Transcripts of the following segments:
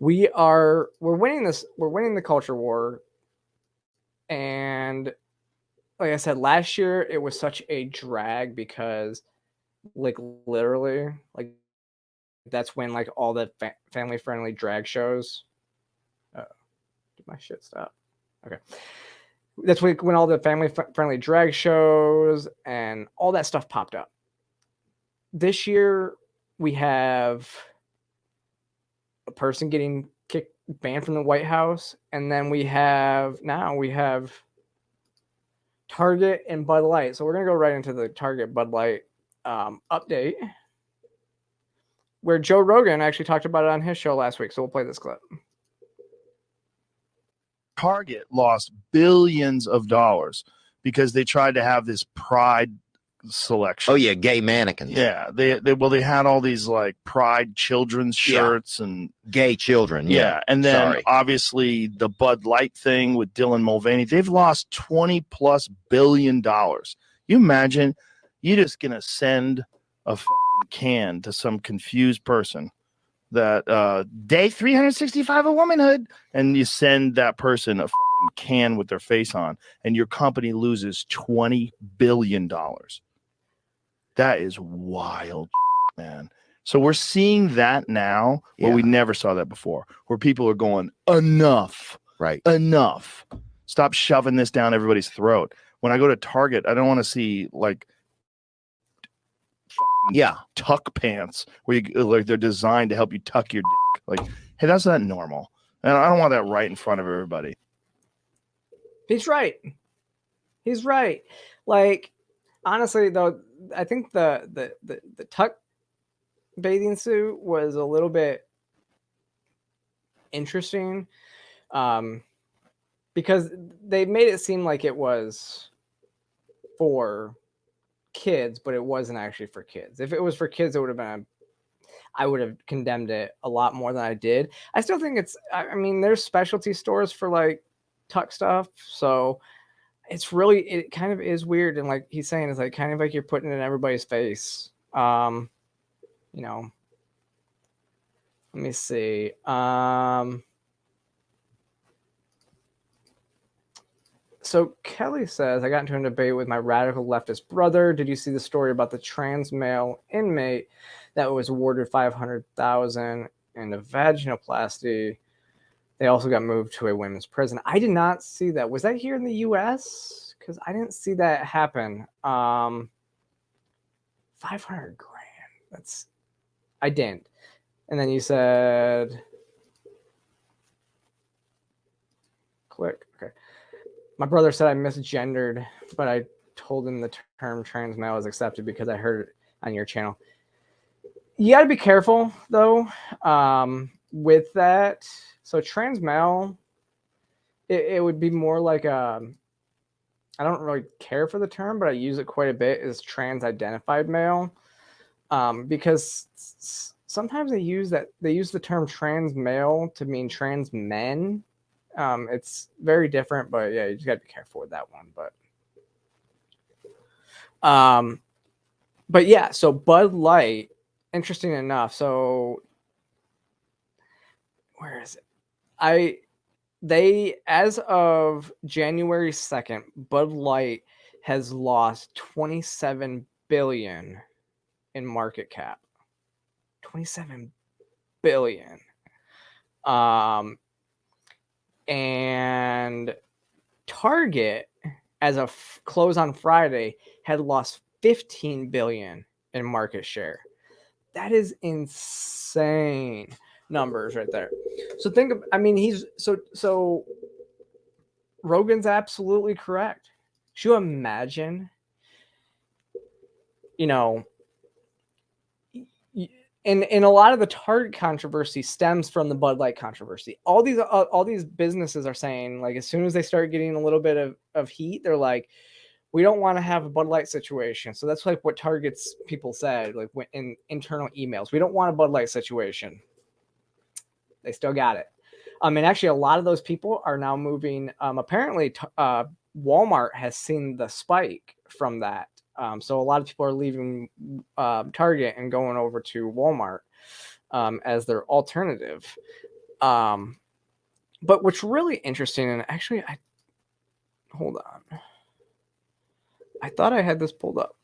we're winning this. We're winning the culture war, and like I said, last year it was such a drag because like literally like that's when like all the family friendly drag shows. Did my shit stop? Okay. That's when all the family friendly drag shows and all that stuff popped up. This year we have a person getting kicked banned from the White House, and then we have Target and Bud Light. So we're gonna go right into the Target Bud Light update, where Joe Rogan actually talked about it on his show last week. So we'll play this clip. Target lost billions of dollars because they tried to have this pride selection. Oh yeah, gay mannequins. Yeah, they had all these like pride children's shirts and gay children. Yeah, and then obviously the Bud Light thing with Dylan Mulvaney, they've lost $20+ billion. You imagine you just gonna send a fucking can to some confused person that day 365 of womanhood, and you send that person a fucking can with their face on, and your company loses $20 billion. That is wild, man. So we're seeing that now, where we never saw that before, where people are going, enough, right? Enough. Stop shoving this down everybody's throat. When I go to Target, I don't want to see like tuck pants where you like they're designed to help you tuck your dick. Like, hey, that's not normal. And I don't want that right in front of everybody. He's right. He's right. Like, honestly, though, I think the tuck bathing suit was a little bit interesting, because they made it seem like it was for kids, but it wasn't actually for kids. If it was for kids, it would have been I would have condemned it a lot more than I did. I still think I mean, there's specialty stores for like tuck stuff, so it kind of is weird, and like he's saying, it's like kind of like you're putting it in everybody's face. You know, let me see. So Kelly says, I got into a debate with my radical leftist brother. Did you see the story about the trans male inmate that was awarded $500,000 in a vaginoplasty? They also got moved to a women's prison. I did not see that. Was that here in the U.S.? Because I didn't see that happen. 500 grand. I didn't. And then you said, click. Okay. My brother said I misgendered, but I told him the term trans male is accepted because I heard it on your channel. You got to be careful, though, with that. So trans male, it would be more like I don't really care for the term, but I use it quite a bit, is trans-identified male, because sometimes they use the term trans male to mean trans men. It's very different, but yeah, you just got to be careful with that one. But yeah, so Bud Light, interesting enough. So where is it? They, as of January 2nd, Bud Light has lost $27 billion in market cap. $27 billion. And Target, as of close on Friday, had lost $15 billion in market share. That is insane numbers right there. So think of, I mean, he's so Rogan's absolutely correct. Should you imagine, you know, and a lot of the Target controversy stems from the Bud Light controversy. All these businesses are saying, like, as soon as they start getting a little bit of heat, they're like, we don't want to have a Bud Light situation. So that's like what Target's people said, like in internal emails. We don't want a Bud Light situation. They still got it. And actually, a lot of those people are now moving. Apparently, Walmart has seen the spike from that. So a lot of people are leaving Target and going over to Walmart as their alternative. But what's really interesting, and actually, hold on. I thought I had this pulled up.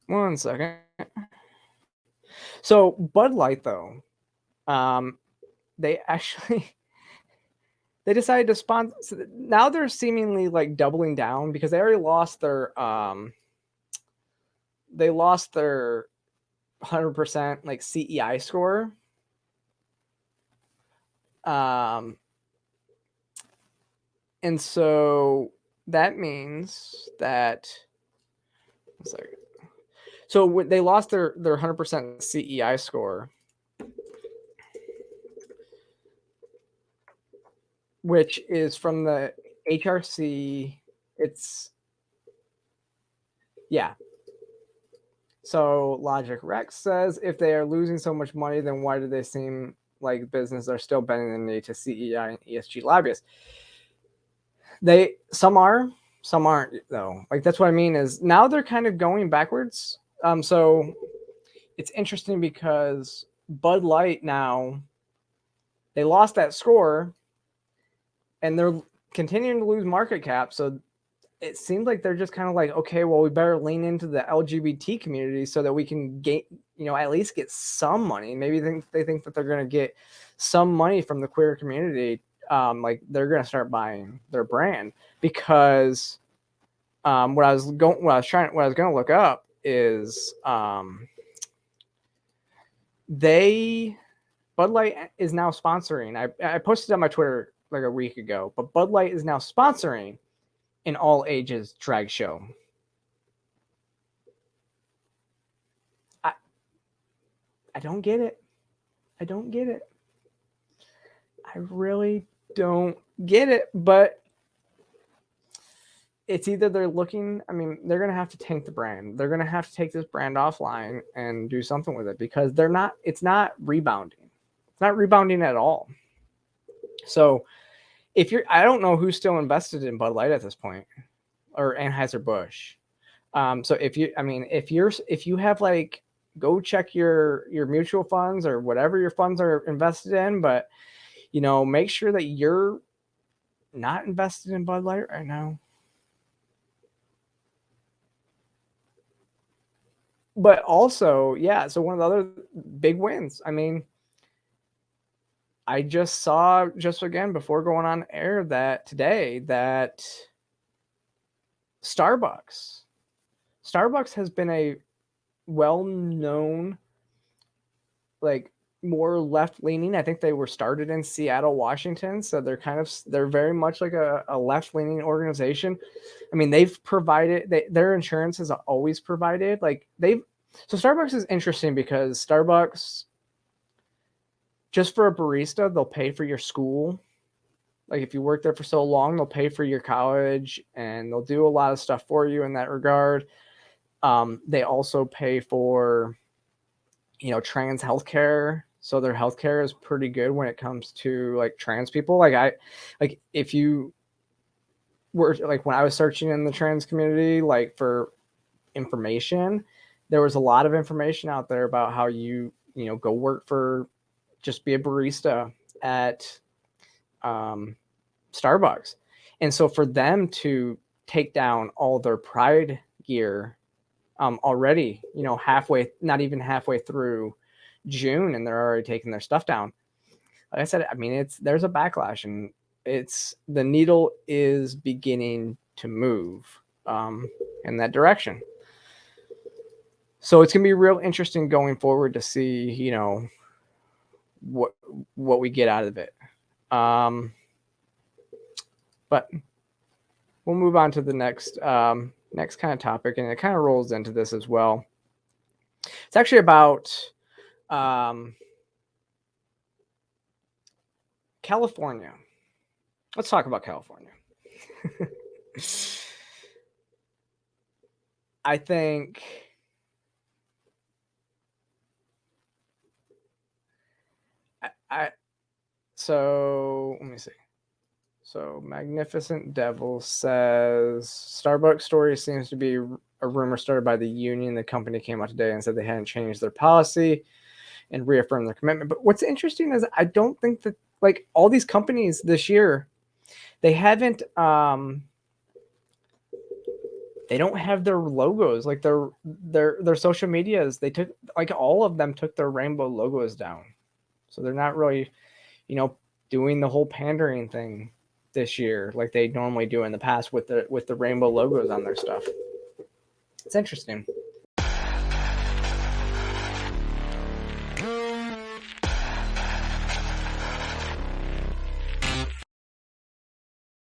1 second. So Bud Light, though, they actually they decided to sponsor. Now they're seemingly like doubling down because they already lost their 100% like CEI score. And so that means that, 1 second. So they lost their 100% CEI score, which is from the HRC. So Logic Rex says, if they are losing so much money, then why do they seem like business are still bending the knee to CEI and ESG lobbyists? Some are, some aren't though. Like that's what I mean is now they're kind of going backwards. So it's interesting because Bud Light now, they lost that score and they're continuing to lose market cap. So it seems like they're just kind of like, okay, well, we better lean into the LGBT community so that we can at least get some money. Maybe they think that they're going to get some money from the queer community. Like they're going to start buying their brand because what I was going to look up is Bud Light is now sponsoring. I posted on my Twitter like a week ago, but Bud Light is now sponsoring an all ages drag show. I don't get it. I really don't get it, but it's either they're going to have to tank the brand. They're going to have to take this brand offline and do something with it because it's not rebounding. It's not rebounding at all. So I don't know who's still invested in Bud Light at this point or Anheuser-Busch. So if you have like, go check your mutual funds or whatever your funds are invested in, but make sure that you're not invested in Bud Light right now. But also, yeah, so one of the other big wins, I just saw again before going on air that Starbucks has been a well-known, like more left-leaning. I think they were started in Seattle, Washington. So they're very much like a left-leaning organization. They've provided, their insurance has always provided so Starbucks is interesting because Starbucks, just for a barista, they'll pay for your school. Like if you work there for so long, they'll pay for your college and they'll do a lot of stuff for you in that regard. They also pay for, trans healthcare. So their healthcare is pretty good when it comes to like trans people. If you were like, when I was searching in the trans community, like for information, there was a lot of information out there about how go work just be a barista at Starbucks. And so for them to take down all their Pride gear already, not even halfway through June, and they're already taking their stuff down. Like I said, there's a backlash, and the needle is beginning to move in that direction. So it's gonna be real interesting going forward to see, what we get out of it. But we'll move on to the next kind of topic, and it kind of rolls into this as well. It's actually about California. Let's talk about California. I think so let me see. So Magnificent Devil says Starbucks story seems to be a rumor started by the union. The company came out today and said they hadn't changed their policy and reaffirmed their commitment. But what's interesting is I don't think that like all these companies this year, they haven't they don't have their logos, like their social medias. They took, like, all of them took their rainbow logos down. So they're not really, doing the whole pandering thing this year like they normally do in the past with the rainbow logos on their stuff. It's interesting.